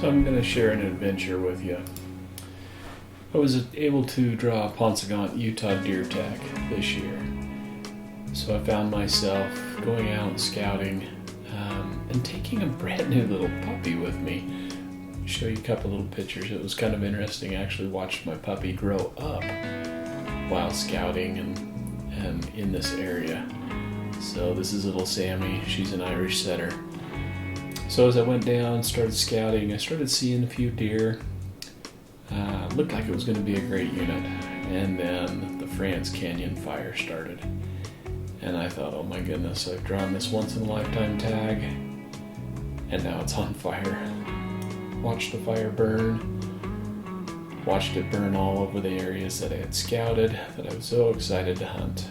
So I'm going to share an adventure with you. I was able to draw a Paunsaugunt Utah deer tag this year. So I found myself going out scouting and taking a brand new little puppy with me. I'll show you a couple little pictures. It was kind of interesting. I actually watched my puppy grow up while scouting and in this area. So this is little Sammy. She's an Irish setter. So as I went down, started scouting, I started seeing a few deer. Looked like it was going to be a great unit. And then the France Canyon fire started. And I thought, oh my goodness, I've drawn this once in a lifetime tag, and now it's on fire. Watched the fire burn. Watched it burn all over the areas that I had scouted, that I was so excited to hunt.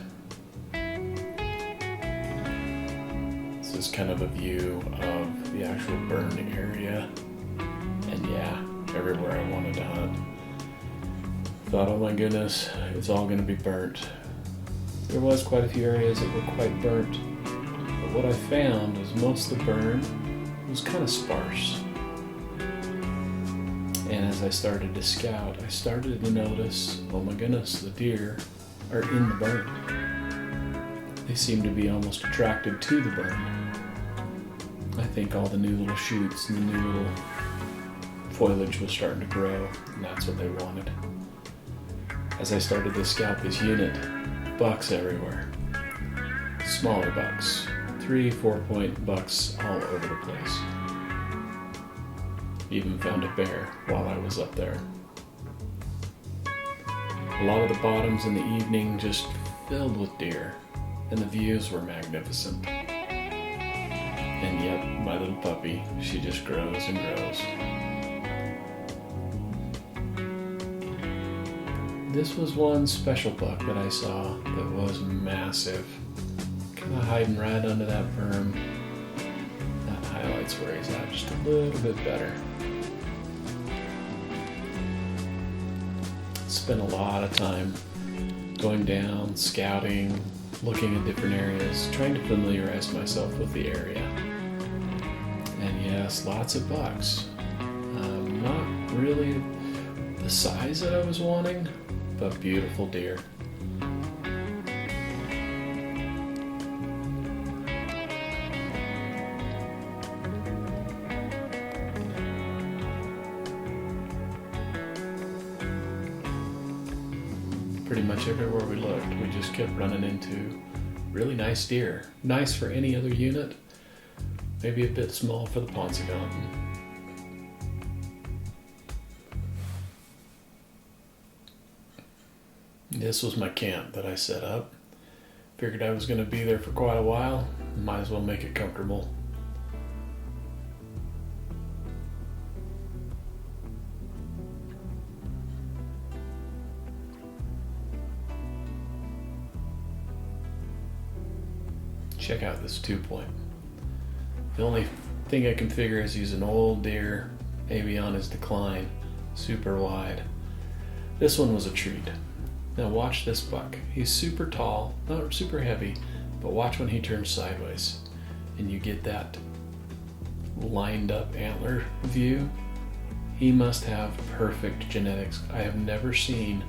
This is kind of a view of the actual burned area. And yeah, everywhere I wanted to hunt. Thought, oh my goodness, it's all going to be burnt. There was quite a few areas that were quite burnt. But what I found was most of the burn was kind of sparse. And as I started to scout, I started to notice, oh my goodness, the deer are in the burn. They seem to be almost attracted to the burn. I think all the new little shoots and the new little foliage was starting to grow, and that's what they wanted. As I started to scout this unit, bucks everywhere. Smaller bucks, 3-4 point bucks all over the place. Even found a bear while I was up there. A lot of the bottoms in the evening just filled with deer, and the views were magnificent. And yet, my little puppy, she just grows and grows. This was one special buck that I saw that was massive. Kind of hiding right under that berm. That highlights where he's at just a little bit better. Spent a lot of time going down, scouting, looking at different areas, trying to familiarize myself with the area. And yes, lots of bucks. Not really the size that I was wanting, but beautiful deer. Pretty much everywhere we looked, we just kept running into really nice deer. Nice for any other unit, maybe a bit small for the Paunsaugunt. This was my camp that I set up. Figured I was going to be there for quite a while. Might as well make it comfortable. Check out this 2-point. The only thing I can figure is he's an old deer, maybe on his decline, super wide. This one was a treat. Now watch this buck. He's super tall, not super heavy, but watch when he turns sideways and you get that lined up antler view. He must have perfect genetics. I have never seen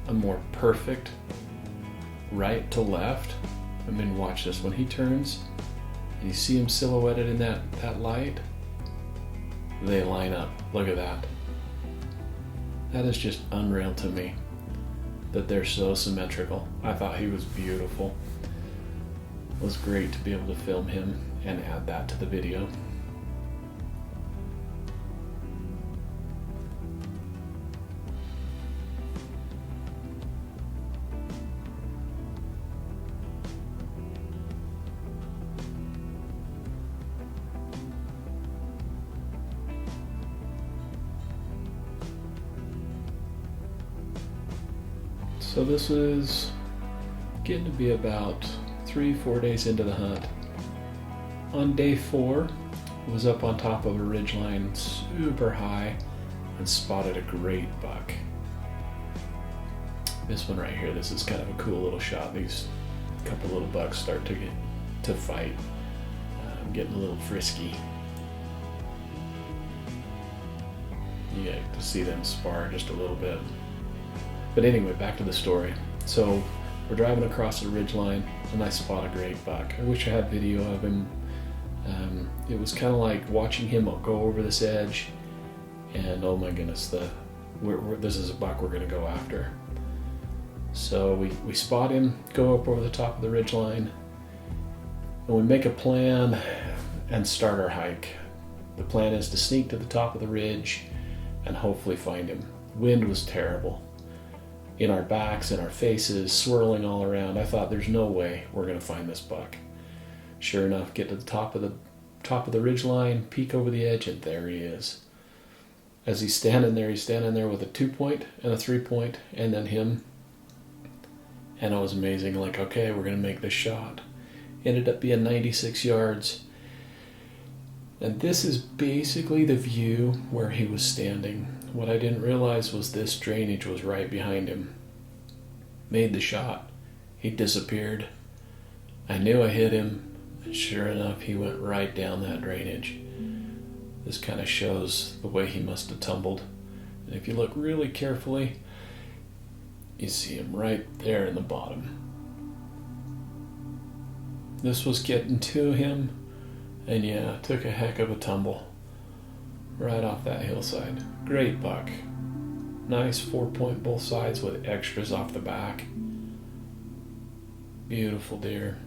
a more perfect right to left. I mean, watch this. When he turns and you see him silhouetted in that light, they line up. Look at that. That is just unreal to me, that they're so symmetrical. I thought he was beautiful. It was great to be able to film him and add that to the video. So this is getting to be about 3-4 days into the hunt. On day 4, I was up on top of a ridgeline super high and spotted a great buck. This one right here, this is kind of a cool little shot. These couple little bucks start to fight. I'm getting a little frisky. you get to see them spar just a little bit. But anyway, back to the story. So we're driving across the ridgeline and I spot a great buck. I wish I had video of him. It was kind of like watching him go over this edge, and oh my goodness, this is a buck we're going to go after. So we spot him, go up over the top of the ridgeline, and we make a plan and start our hike. The plan is to sneak to the top of the ridge and hopefully find him. Wind was terrible. In our backs, in our faces, swirling all around. I thought there's no way we're going to find this buck. Sure enough, get to the top of the ridge line, peek over the edge, and there he is. As he's standing there with a 2-point and a 3-point, and then him. And it was amazing. Like, okay, we're going to make this shot. Ended up being 96 yards. And this is basically the view where he was standing. What I didn't realize was this drainage was right behind him. Made the shot. He disappeared. I knew I hit him, and sure enough, he went right down that drainage. This kind of shows the way he must have tumbled. And if you look really carefully, you see him right there in the bottom. This was getting to him, and yeah, took a heck of a tumble right off that hillside. Great buck. Nice 4-point both sides with extras off the back. Beautiful deer.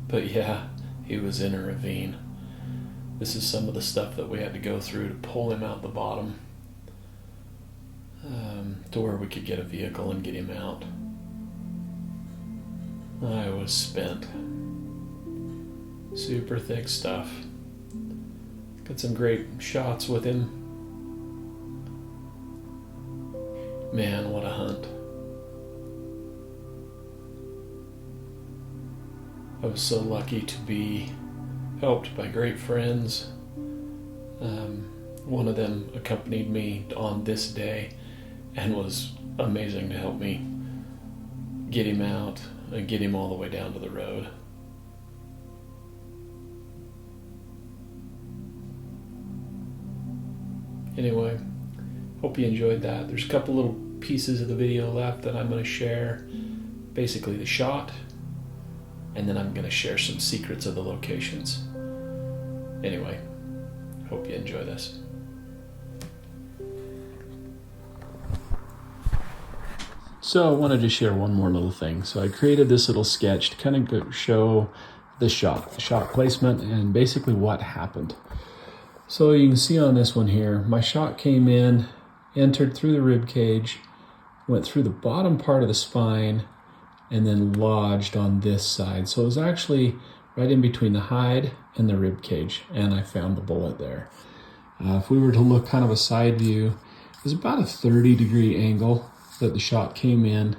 But yeah, he was in a ravine. This is some of the stuff that we had to go through to pull him out the bottom, to where we could get a vehicle and get him out. I was spent. Super thick stuff. Got some great shots with him. Man, what a hunt. I was so lucky to be helped by great friends. One of them accompanied me on this day and was amazing to help me get him out and get him all the way down to the road. Anyway, hope you enjoyed that. There's a couple little pieces of the video left that I'm going to share. Basically the shot, and then I'm going to share some secrets of the locations. Anyway, hope you enjoy this. So I wanted to share one more little thing. So I created this little sketch to kind of show the shot placement, and basically what happened. So you can see on this one here, my shot came in, entered through the rib cage, went through the bottom part of the spine, and then lodged on this side. So it was actually right in between the hide and the rib cage, and I found the bullet there. If we were to look kind of a side view, it was about a 30-degree angle that the shot came in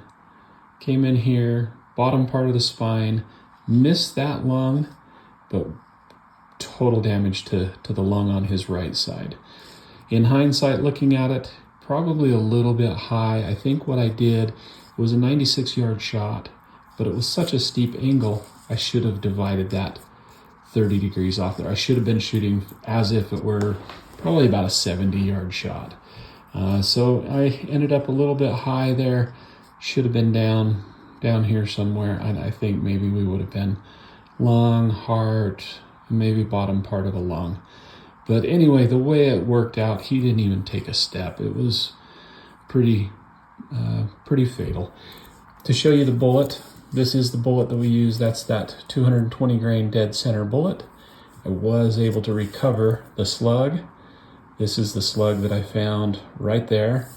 here, bottom part of the spine, missed that lung, but total damage to the lung on his right side. In hindsight, looking at it, probably a little bit high. I think what I did was a 96-yard shot, but it was such a steep angle, I should have divided that 30 degrees off there. I should have been shooting as if it were probably about a 70-yard shot. So I ended up a little bit high there. Should have been down here somewhere, and I think maybe we would have been lung, heart, maybe bottom part of a lung. But anyway, the way it worked out, he didn't even take a step. It was pretty fatal. To show you the bullet, this is the bullet that we use. That's that 220 grain dead center bullet. I was able to recover the slug. This is the slug that I found right there.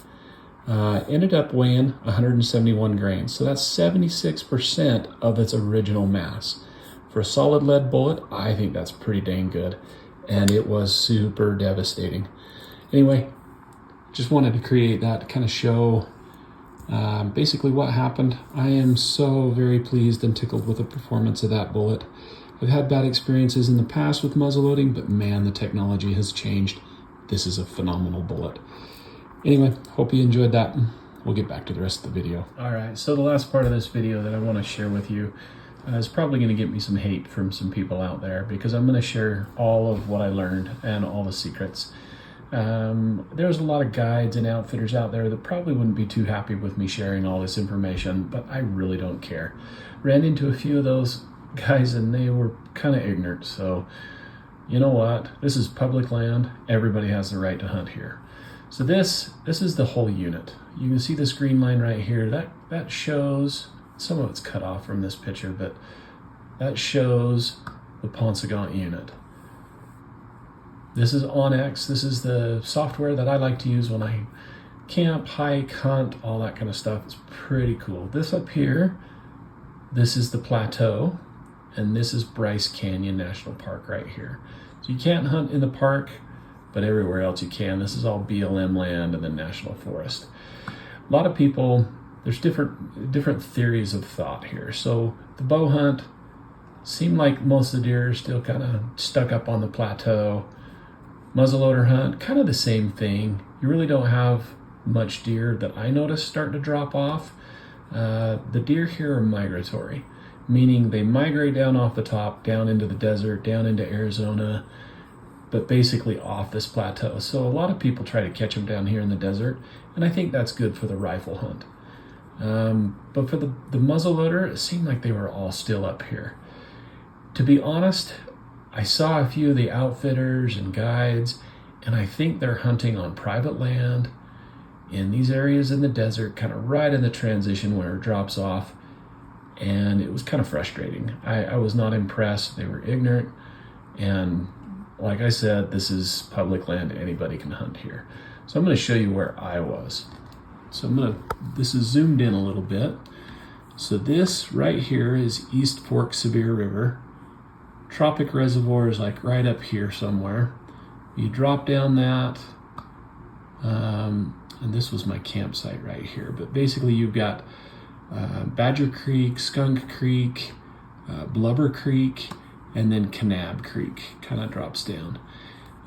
Ended up weighing 171 grains. So that's 76% of its original mass. For a solid lead bullet, I think that's pretty dang good. And it was super devastating. Anyway, just wanted to create that to kind of show basically what happened. I am so very pleased and tickled with the performance of that bullet. I've had bad experiences in the past with muzzleloading, but man, the technology has changed. This is a phenomenal bullet. Anyway, hope you enjoyed that. We'll get back to the rest of the video. All right, so the last part of this video that I want to share with you is probably going to get me some hate from some people out there, because I'm going to share all of what I learned and all the secrets. There's a lot of guides and outfitters out there that probably wouldn't be too happy with me sharing all this information, but I really don't care. Ran into a few of those guys and they were kind of ignorant, so you know what? This is public land. Everybody has the right to hunt here. So this is the whole unit. You can see this green line right here. That shows, some of it's cut off from this picture, but that shows the Paunsaugunt unit. This is Onyx. This is the software that I like to use when I camp, hike, hunt, all that kind of stuff. It's pretty cool. This up here, this is the plateau, and this is Bryce Canyon National Park right here. So you can't hunt in the park, but everywhere else you can. This is all BLM land and the National Forest. A lot of people, there's different theories of thought here. So the bow hunt seemed like most of the deer are still kind of stuck up on the plateau. Muzzleloader hunt, kind of the same thing. You really don't have much deer that I noticed starting to drop off. The deer here are migratory, meaning they migrate down off the top, down into the desert, down into Arizona, but basically off this plateau. So a lot of people try to catch them down here in the desert, and I think that's good for the rifle hunt. But for the muzzleloader, it seemed like they were all still up here. To be honest, I saw a few of the outfitters and guides, and I think they're hunting on private land in these areas in the desert, kind of right in the transition where it drops off, and it was kind of frustrating. I was not impressed. They were ignorant, and like I said, this is public land. Anybody can hunt here. So I'm going to show you where I was. So this is zoomed in a little bit. So this right here is East Fork Sevier River. Tropic Reservoir is like right up here somewhere. You drop down that, and this was my campsite right here. But basically you've got Badger Creek, Skunk Creek, Blubber Creek, and then Kanab Creek kind of drops down.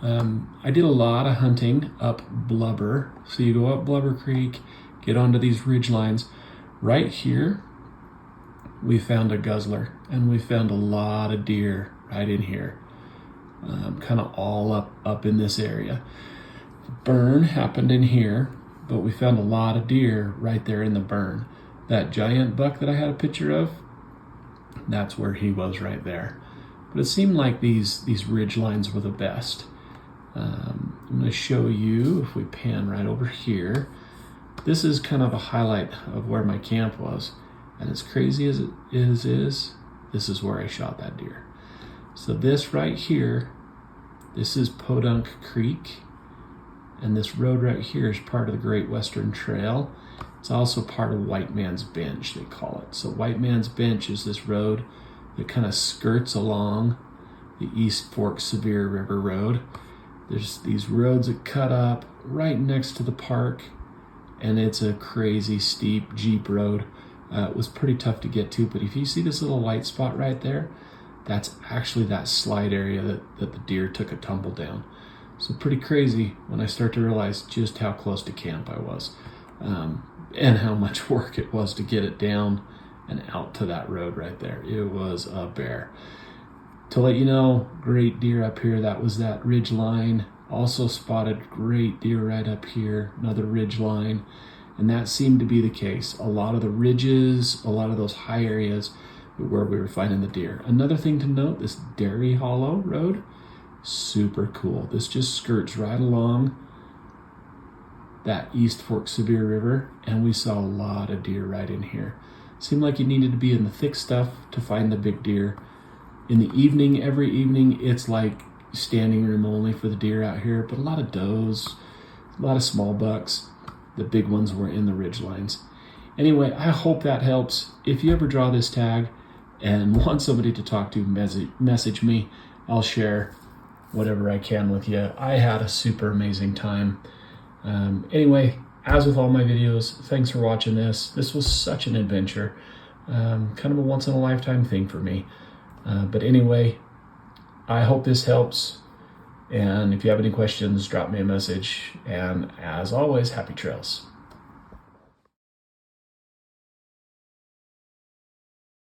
I did a lot of hunting up Blubber. So you go up Blubber Creek, get onto these ridge lines. Right here, we found a guzzler, and we found a lot of deer right in here, kind of all up in this area. The burn happened in here, but we found a lot of deer right there in the burn. That giant buck that I had a picture of, that's where he was right there. But it seemed like these ridge lines were the best. I'm going to show you, if we pan right over here, this is kind of a highlight of where my camp was. And as crazy as it is, this is where I shot that deer. So this right here, this is Podunk Creek. And this road right here is part of the Great Western Trail. It's also part of White Man's Bench, they call it. So White Man's Bench is this road that kind of skirts along the East Fork Sevier River Road. There's these roads that cut up right next to the park, and it's a crazy steep Jeep road. It was pretty tough to get to, but if you see this little white spot right there, that's actually that slide area that the deer took a tumble down. So pretty crazy when I start to realize just how close to camp I was, and how much work it was to get it down and out to that road right there. It was a bear. To let you know, great deer up here. That was that ridge line. Also spotted great deer right up here, another ridge line. And that seemed to be the case. A lot of the ridges, a lot of those high areas where we were finding the deer. Another thing to note, this Dairy Hollow Road, super cool. This just skirts right along that East Fork Sevier River, and we saw a lot of deer right in here. Seemed like you needed to be in the thick stuff to find the big deer. In the evening, every evening, it's like standing room only for the deer out here, but a lot of does, a lot of small bucks. The big ones were in the ridge lines. Anyway, I hope that helps. If you ever draw this tag and want somebody to talk to, message me. I'll share whatever I can with you. I had a super amazing time. Anyway, as with all my videos, thanks for watching this. This was such an adventure. Kind of a once-in-a-lifetime thing for me. But anyway, I hope this helps. And if you have any questions, drop me a message. And as always, happy trails.